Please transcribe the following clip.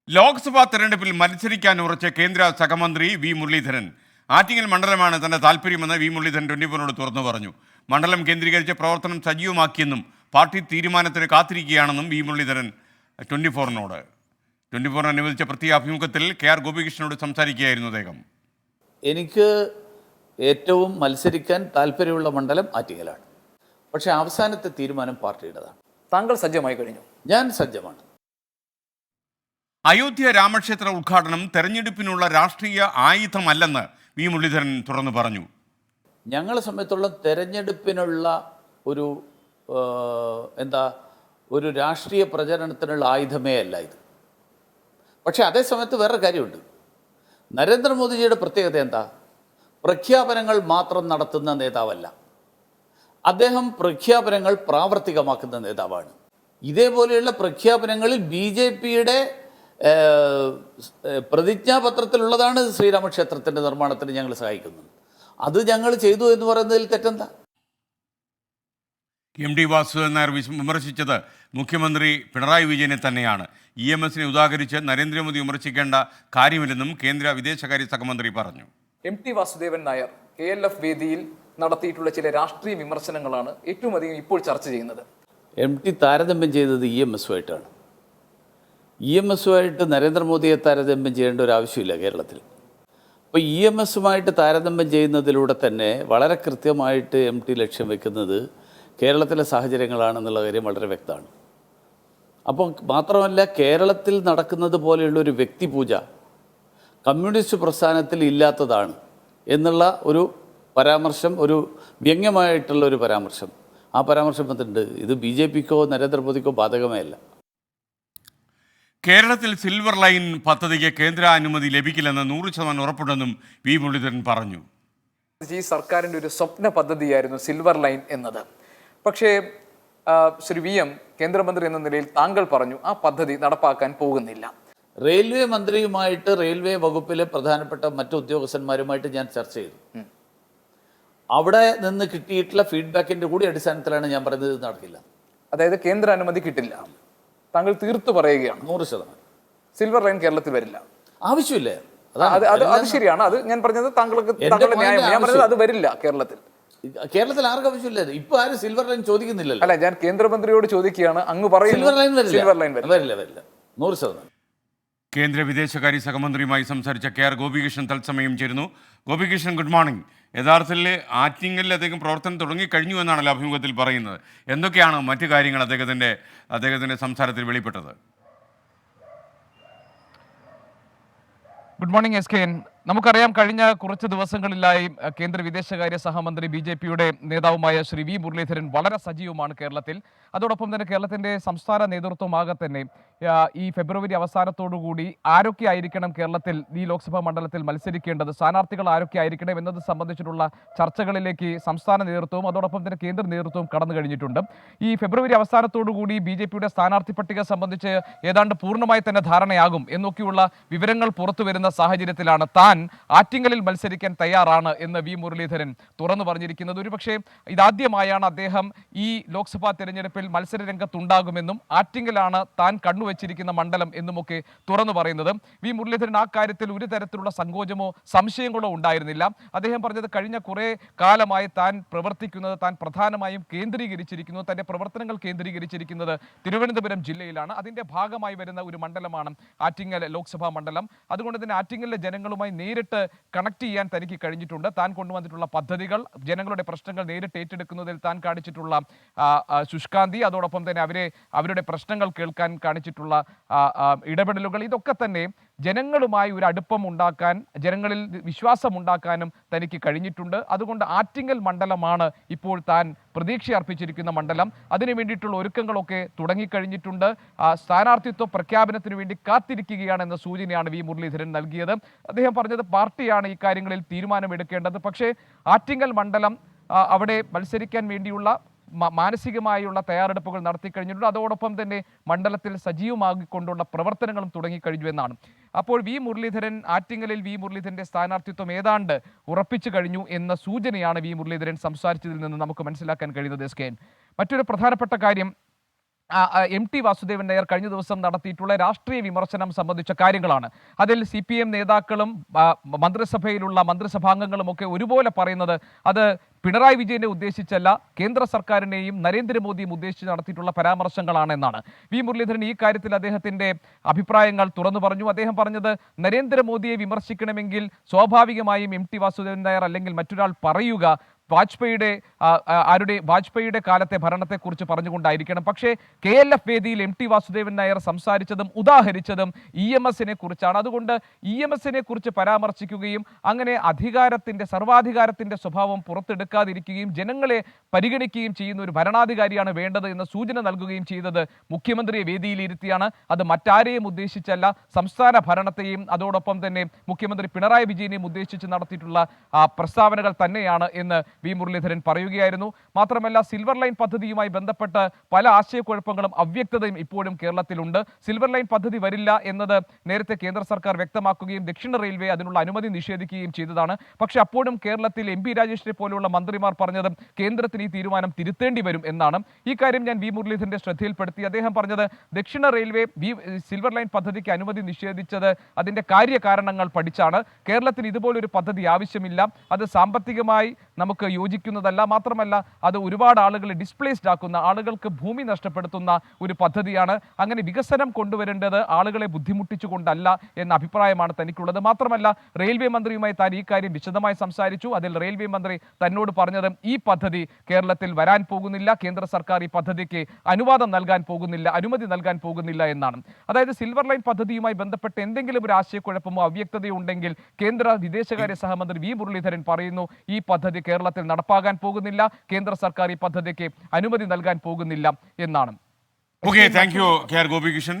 ലോക്സഭാ തെരഞ്ഞെടുപ്പിൽ മത്സരിക്കാൻ ഉറച്ച കേന്ദ്ര സഹമന്ത്രി വി മുരളീധരൻ ആറ്റിങ്ങൽ മണ്ഡലമാണ് തന്റെ താല്പര്യമെന്ന് വി മുരളീധരൻ 24 തുറന്നു പറഞ്ഞു. മണ്ഡലം കേന്ദ്രീകരിച്ച് പ്രവർത്തനം സജീവമാക്കിയെന്നും പാർട്ടി തീരുമാനത്തിന് കാത്തിരിക്കുകയാണെന്നും വി മുരളീധരൻ 24 അനുവദിച്ച പ്രത്യേക അഭിമുഖത്തിൽ KR ഗോപികൃഷ്ണനോട് സംസാരിക്കുകയായിരുന്നു അദ്ദേഹം. എനിക്ക് ഏറ്റവും മത്സരിക്കാൻ താല്പര്യമുള്ള മണ്ഡലം ആറ്റിങ്ങലാണ്. പക്ഷേ അവസാനത്തെ തീരുമാനം പാർട്ടിയുടേതാണ്. താങ്കൾ സജ്ജമായി കഴിഞ്ഞു? ഞാൻ സജ്ജമാണ്. അയോധ്യ രാമക്ഷേത്ര ഉദ്ഘാടനം തെരഞ്ഞെടുപ്പിനുള്ള രാഷ്ട്രീയ ആയുധമല്ലെന്ന് വി മുരളീധരൻ തുറന്നു പറഞ്ഞു. ഞങ്ങളെ സംബന്ധിച്ചുള്ള തെരഞ്ഞെടുപ്പിനുള്ള ഒരു ഒരു രാഷ്ട്രീയ പ്രചരണത്തിനുള്ള ആയുധമേ അല്ല ഇത്. പക്ഷേ അതേ സമയത്ത് വേറൊരു കാര്യമുണ്ട്. നരേന്ദ്രമോദിജിയുടെ പ്രത്യേകത എന്താ? പ്രഖ്യാപനങ്ങൾ മാത്രം നടത്തുന്ന നേതാവല്ല, അദ്ദേഹം പ്രഖ്യാപനങ്ങൾ പ്രാവർത്തികമാക്കുന്ന നേതാവാണ്. ഇതേപോലെയുള്ള പ്രഖ്യാപനങ്ങളിൽ BJPയുടെ പ്രതിജ്ഞാപത്രത്തിലുള്ളതാണ് ശ്രീരാമക്ഷേത്രത്തിൻ്റെ നിർമ്മാണത്തിന് ഞങ്ങൾ സഹായിക്കുന്നത്. അത് ഞങ്ങൾ ചെയ്തു എന്ന് പറയുന്നതിൽ തെറ്റെന്താ? MD വാസുദേവൻ നായർ വിമർശിച്ചത് മുഖ്യമന്ത്രി പിണറായി വിജയനെ തന്നെയാണ്. EMSനെ ഉദാഹരിച്ച് നരേന്ദ്രമോദി വിമർശിക്കേണ്ട കാര്യമില്ലെന്നും കേന്ദ്ര വിദേശകാര്യ സഹമന്ത്രി പറഞ്ഞു. MT വാസുദേവൻ നായർ KLF വേദിയിൽ നടത്തിയിട്ടുള്ള ചില രാഷ്ട്രീയ വിമർശനങ്ങളാണ് ഏറ്റവും അധികം ഇപ്പോൾ ചർച്ച ചെയ്യുന്നത്. MT താരതമ്യം ചെയ്തത് EMSുമായിട്ടാണ്. EMSുമായിട്ട് നരേന്ദ്രമോദിയെ താരതമ്യം ചെയ്യേണ്ട ഒരു ആവശ്യമില്ല കേരളത്തിൽ. അപ്പോൾ EMSുമായിട്ട് താരതമ്യം ചെയ്യുന്നതിലൂടെ തന്നെ വളരെ കൃത്യമായിട്ട് MT ലക്ഷ്യം വെക്കുന്നത് കേരളത്തിലെ സാഹചര്യങ്ങളാണെന്നുള്ള കാര്യം വളരെ വ്യക്തമാണ്. അപ്പോൾ മാത്രമല്ല, കേരളത്തിൽ നടക്കുന്നത് പോലെയുള്ളൊരു വ്യക്തിപൂജ കമ്മ്യൂണിസ്റ്റ് പ്രസ്ഥാനത്തിൽ ഇല്ലാത്തതാണ് എന്നുള്ള ഒരു പരാമർശം, ഒരു വ്യംഗ്യമായിട്ടുള്ള ഒരു പരാമർശം, ആ പരാമർശം വന്നിട്ടുണ്ട്. ഇത് BJPക്കോ നരേന്ദ്രമോദിക്കോ ബാധകമേ അല്ല. കേരളത്തിൽ സിൽവർ ലൈൻ പദ്ധതിക്ക് കേന്ദ്ര അനുമതി ലഭിക്കില്ലെന്ന് 100% ഉറപ്പുണ്ടെന്നും വി മുരളീധരൻ പറഞ്ഞു. ഈ സർക്കാരിൻ്റെ ഒരു സ്വപ്ന പദ്ധതിയായിരുന്നു സിൽവർ ലൈൻ എന്നത്. പക്ഷേ ശ്രീ VM കേന്ദ്രമന്ത്രി എന്ന നിലയിൽ താങ്കൾ പറഞ്ഞു ആ പദ്ധതി നടപ്പാക്കാൻ പോകുന്നില്ല. റെയിൽവേ മന്ത്രിയുമായിട്ട് റെയിൽവേ വകുപ്പിലെ പ്രധാനപ്പെട്ട മറ്റു ഉദ്യോഗസ്ഥന്മാരുമായിട്ട് ഞാൻ ചർച്ച ചെയ്തു. അവിടെ നിന്ന് കിട്ടിയിട്ടുള്ള ഫീഡ്ബാക്കിൻ്റെ കൂടി അടിസ്ഥാനത്തിലാണ് ഞാൻ പറയുന്നത് ഇത് നടക്കില്ല. അതായത് കേന്ദ്ര അനുമതി കിട്ടില്ല. താങ്കൾ തീർത്തു പറയുകയാണ്? 100%. സിൽവർ ലൈൻ കേരളത്തിൽ വരില്ല, ആവശ്യമില്ല. അത് ശരിയാണ്. അത് ഞാൻ പറഞ്ഞത് താങ്കളുടെ ന്യായം. ഞാൻ പറഞ്ഞത് അത് വരില്ല കേരളത്തിൽ. കേരളത്തിൽ ആർക്കും ആവശ്യമില്ല. ഇപ്പൊ ആരും സിൽവർ ലൈൻ ചോദിക്കുന്നില്ലല്ലോ. അല്ല, ഞാൻ കേന്ദ്രമന്ത്രിയോട് ചോദിക്കുകയാണ്. അങ്ങ് പറയുന്നു സിൽവർ ലൈൻ വരില്ല. 100%. കേന്ദ്ര വിദേശകാര്യ സഹമന്ത്രിയുമായി സംസാരിച്ച KR ഗോപികൃഷ്ണൻ തത്സമയം ചേരുന്നു. Gopikrishnan, good morning. യഥാർത്ഥത്തിൽ ആറ്റിങ്ങലിൽ അദ്ദേഹം പ്രവർത്തനം തുടങ്ങിക്കഴിഞ്ഞു എന്നാണല്ലോ അഭിമുഖത്തിൽ പറയുന്നത്. എന്തൊക്കെയാണ് മറ്റു കാര്യങ്ങൾ അദ്ദേഹത്തിൻ്റെ സംസാരത്തിൽ വെളിപ്പെട്ടത്? Good morning SKN. നമുക്കറിയാം, കഴിഞ്ഞ കുറച്ച് ദിവസങ്ങളിലായി കേന്ദ്ര വിദേശകാര്യ സഹമന്ത്രി BJPയുടെ നേതാവുമായ ശ്രീ വി മുരളീധരൻ വളരെ സജീവമാണ് കേരളത്തിൽ. അതോടൊപ്പം തന്നെ കേരളത്തിൻ്റെ സംസ്ഥാന നേതൃത്വമാകെ തന്നെ ഈ ഫെബ്രുവരി അവസാനത്തോടുകൂടി ആരൊക്കെ ആയിരിക്കണം കേരളത്തിൽ ഈ ലോക്സഭാ മണ്ഡലത്തിൽ മത്സരിക്കേണ്ടത്, സ്ഥാനാർത്ഥികൾ ആരൊക്കെ ആയിരിക്കണം എന്നത് സംബന്ധിച്ചിട്ടുള്ള ചർച്ചകളിലേക്ക് സംസ്ഥാന നേതൃത്വവും അതോടൊപ്പം തന്നെ കേന്ദ്ര നേതൃത്വവും കടന്നു കഴിഞ്ഞിട്ടുണ്ട്. ഈ ഫെബ്രുവരി അവസാനത്തോടുകൂടി BJPയുടെ സ്ഥാനാർത്ഥി പട്ടിക സംബന്ധിച്ച് ഏതാണ്ട് പൂർണ്ണമായി തന്നെ ധാരണയാകും എന്നൊക്കെയുള്ള വിവരങ്ങൾ പുറത്തു വരുന്ന സാഹചര്യത്തിലാണ് താൻ ആറ്റിങ്ങലിൽ മത്സരിക്കാൻ തയ്യാറാണ് എന്ന് വി മുരളീധരൻ തുറന്നു പറഞ്ഞിരിക്കുന്നത്. ഒരുപക്ഷെ ഇതാദ്യമായാണ് അദ്ദേഹം ഈ ലോക്സഭാ തെരഞ്ഞെടുപ്പിൽ മത്സര രംഗത്തുണ്ടാകുമെന്നും ആറ്റിങ്ങലാണ് താൻ കണ്ണുവച്ചിരിക്കുന്ന മണ്ഡലം എന്നുമൊക്കെ തുറന്നു പറയുന്നത്. വി മുരളീധരൻ ആ കാര്യത്തിൽ ഒരു തരത്തിലുള്ള സങ്കോചമോ സംശയങ്ങളോ ഉണ്ടായിരുന്നില്ല. അദ്ദേഹം പറഞ്ഞത് കഴിഞ്ഞ കുറേ കാലമായി താൻ പ്രവർത്തിക്കുന്നത്, താൻ പ്രധാനമായും കേന്ദ്രീകരിച്ചിരിക്കുന്നത്, തൻ്റെ പ്രവർത്തനങ്ങൾ കേന്ദ്രീകരിച്ചിരിക്കുന്നത് തിരുവനന്തപുരം ജില്ലയിലാണ്. അതിൻ്റെ ഭാഗമായി വരുന്ന ഒരു മണ്ഡലമാണ് ആറ്റിങ്ങൽ ലോക്സഭാ മണ്ഡലം. അതുകൊണ്ട് തന്നെ ആറ്റിങ്ങലിലെ ജനങ്ങളുമായി നേരിട്ട് കണക്ട് ചെയ്യാൻ തനിക്ക് കഴിഞ്ഞിട്ടുണ്ട്. താൻ കൊണ്ടുവന്നിട്ടുള്ള പദ്ധതികൾ, ജനങ്ങളുടെ പ്രശ്നങ്ങൾ നേരിട്ട് ഏറ്റെടുക്കുന്നതിൽ താൻ കാണിച്ചിട്ടുള്ള ശുഷ്കാന്തി, അതോടൊപ്പം തന്നെ അവരുടെ പ്രശ്നങ്ങൾ കേൾക്കാൻ കാണിച്ചിട്ടുള്ള ഇടപെടലുകൾ, ഇതൊക്കെ തന്നെ ജനങ്ങളുമായി ഒരു അടുപ്പം ഉണ്ടാക്കാൻ, ജനങ്ങളിൽ വിശ്വാസമുണ്ടാക്കാനും തനിക്ക് കഴിഞ്ഞിട്ടുണ്ട്. അതുകൊണ്ട് ആറ്റിങ്ങൽ മണ്ഡലമാണ് ഇപ്പോൾ താൻ പ്രതീക്ഷ അർപ്പിച്ചിരിക്കുന്ന മണ്ഡലം. അതിനു വേണ്ടിയിട്ടുള്ള ഒരുക്കങ്ങളൊക്കെ തുടങ്ങിക്കഴിഞ്ഞിട്ടുണ്ട്. സ്ഥാനാർത്ഥിത്വ പ്രഖ്യാപനത്തിന് വേണ്ടി കാത്തിരിക്കുകയാണെന്ന സൂചനയാണ് വി മുരളീധരൻ നൽകിയത്. അദ്ദേഹം പറഞ്ഞത് പാർട്ടിയാണ് ഈ കാര്യങ്ങളിൽ തീരുമാനമെടുക്കേണ്ടത്. പക്ഷേ ആറ്റിങ്ങൽ മണ്ഡലം അവിടെ മത്സരിക്കാൻ വേണ്ടിയുള്ള മാനസികമായുള്ള തയ്യാറെടുപ്പുകൾ നടത്തിക്കഴിഞ്ഞിട്ടുണ്ട്. അതോടൊപ്പം തന്നെ മണ്ഡലത്തിൽ സജീവമാക്കിക്കൊണ്ടുള്ള പ്രവർത്തനങ്ങളും തുടങ്ങിക്കഴിഞ്ഞു എന്നാണ്. അപ്പോൾ വി മുരളീധരൻ ആറ്റിങ്ങലിൽ വി മുരളീധരൻ്റെ സ്ഥാനാർത്ഥിത്വം ഏതാണ്ട് ഉറപ്പിച്ചു കഴിഞ്ഞു എന്ന സൂചനയാണ് വി മുരളീധരൻ സംസാരിച്ചതിൽ നിന്ന് നമുക്ക് മനസ്സിലാക്കാൻ കഴിയുന്നത്. മറ്റൊരു പ്രധാനപ്പെട്ട കാര്യം, MT വാസുദേവൻ നായർ കഴിഞ്ഞ ദിവസം നടത്തിയിട്ടുള്ള രാഷ്ട്രീയ വിമർശനം സംബന്ധിച്ച കാര്യങ്ങളാണ്. അതിൽ CPM നേതാക്കളും മന്ത്രിസഭയിലുള്ള മന്ത്രിസഭാംഗങ്ങളും ഒക്കെ ഒരുപോലെ പറയുന്നത് അത് പിണറായി വിജയനെ ഉദ്ദേശിച്ചല്ല, കേന്ദ്ര സർക്കാരിനെയും നരേന്ദ്രമോദിയും ഉദ്ദേശിച്ച് നടത്തിയിട്ടുള്ള പരാമർശങ്ങളാണെന്നാണ്. വി മുരളീധരൻ ഈ കാര്യത്തിൽ അദ്ദേഹത്തിന്റെ അഭിപ്രായങ്ങൾ തുറന്നു പറഞ്ഞു. അദ്ദേഹം പറഞ്ഞത് നരേന്ദ്രമോദിയെ വിമർശിക്കണമെങ്കിൽ സ്വാഭാവികമായും MT വാസുദേവൻ നായർ അല്ലെങ്കിൽ മറ്റൊരാൾ പറയുക വാജ്പേയിയുടെ കാലത്തെ ഭരണത്തെക്കുറിച്ച് പറഞ്ഞുകൊണ്ടായിരിക്കണം. പക്ഷേ KLF വേദിയിൽ MT വാസുദേവൻ നായർ സംസാരിച്ചതും ഉദാഹരിച്ചതും EMS-നെ കുറിച്ചാണ്. അതുകൊണ്ട് EMS-നെ കുറിച്ച് പരാമർശിക്കുകയും അങ്ങനെ സർവാധികാരത്തിന്റെ സ്വഭാവം പുറത്തെടുക്കാതിരിക്കുകയും ജനങ്ങളെ പരിഗണിക്കുകയും ചെയ്യുന്ന ഒരു ഭരണാധികാരിയാണ് വേണ്ടത് എന്ന സൂചന നൽകുകയും ചെയ്തത് മുഖ്യമന്ത്രിയെ വേദിയിലിരുത്തിയാണ്. അത് മറ്റാരെയും ഉദ്ദേശിച്ചല്ല, സംസ്ഥാന ഭരണത്തെയും അതോടൊപ്പം തന്നെ മുഖ്യമന്ത്രി പിണറായി വിജയനെയും ഉദ്ദേശിച്ച് നടത്തിയിട്ടുള്ള പ്രസ്താവനകൾ തന്നെയാണ് എന്ന് വി മുരളീധരൻ പറയുകയായിരുന്നു. മാത്രമല്ല, സിൽവർ ലൈൻ പദ്ധതിയുമായി ബന്ധപ്പെട്ട് പല ആശയക്കുഴപ്പങ്ങളും അവ്യക്തതയും ഇപ്പോഴും കേരളത്തിലുണ്ട്. സിൽവർ ലൈൻ പദ്ധതി വരില്ല എന്നത് നേരത്തെ കേന്ദ്ര സർക്കാർ വ്യക്തമാക്കുകയും ദക്ഷിണ റെയിൽവേ അതിനുള്ള അനുമതി നിഷേധിക്കുകയും ചെയ്തതാണ്. പക്ഷേ അപ്പോഴും കേരളത്തിൽ MP രാജേഷിനെ പോലെയുള്ള മന്ത്രിമാർ പറഞ്ഞതും കേന്ദ്രത്തിന് ഈ തീരുമാനം തിരുത്തേണ്ടി വരും എന്നാണ്. ഈ കാര്യം ഞാൻ വി മുരളീധരന്റെ ശ്രദ്ധയിൽപ്പെടുത്തി. അദ്ദേഹം പറഞ്ഞത് ദക്ഷിണ റെയിൽവേ സിൽവർ ലൈൻ പദ്ധതിക്ക് അനുമതി നിഷേധിച്ചത് അതിന്റെ കാര്യകാരണങ്ങൾ പഠിച്ചാണ്. കേരളത്തിന് ഇതുപോലൊരു പദ്ധതി ആവശ്യമില്ല, അത് സാമ്പത്തികമായി നമുക്ക് യോജിക്കുന്നതല്ല, മാത്രമല്ല അത് ഒരുപാട് ആളുകളെ ഡിസ്പ്ലേസ്ഡ് ആക്കുന്ന, ആളുകൾക്ക് ഭൂമി നഷ്ടപ്പെടുത്തുന്ന ഒരു പദ്ധതിയാണ്. അങ്ങനെ വികസനം കൊണ്ടുവരേണ്ടത് ആളുകളെ ബുദ്ധിമുട്ടിച്ചുകൊണ്ടല്ല എന്ന അഭിപ്രായമാണ് തനിക്കുള്ളത്. മാത്രമല്ല, റെയിൽവേ മന്ത്രിയുമായി താൻ ഈ കാര്യം വിശദമായി സംസാരിച്ചു. അതിൽ റെയിൽവേ മന്ത്രി തന്നോട് പറഞ്ഞത് ഈ പദ്ധതി കേരളത്തിൽ വരാൻ പോകുന്നില്ല, കേന്ദ്ര സർക്കാർ ഈ പദ്ധതിക്ക് അനുമതി നൽകാൻ പോകുന്നില്ല എന്നാണ്. അതായത് സിൽവർ ലൈൻ പദ്ധതിയുമായി ബന്ധപ്പെട്ട് എന്തെങ്കിലും ഒരു ആശയക്കുഴപ്പമോ അവ്യക്തതയോ ഉണ്ടെങ്കിൽ കേന്ദ്ര വിദേശകാര്യ സഹമന്ത്രി വി മുരളീധരൻ പറയുന്നു ഈ പദ്ധതി കേരളത്തിൽ നടപ്പാകാൻ പോകുന്നില്ല, കേന്ദ്ര സർക്കാർ ഈ പദ്ധതിക്ക് അനുമതി നൽകാൻ പോകുന്നില്ല എന്നാണ്. Okay, thank you KR Gopikrishnan.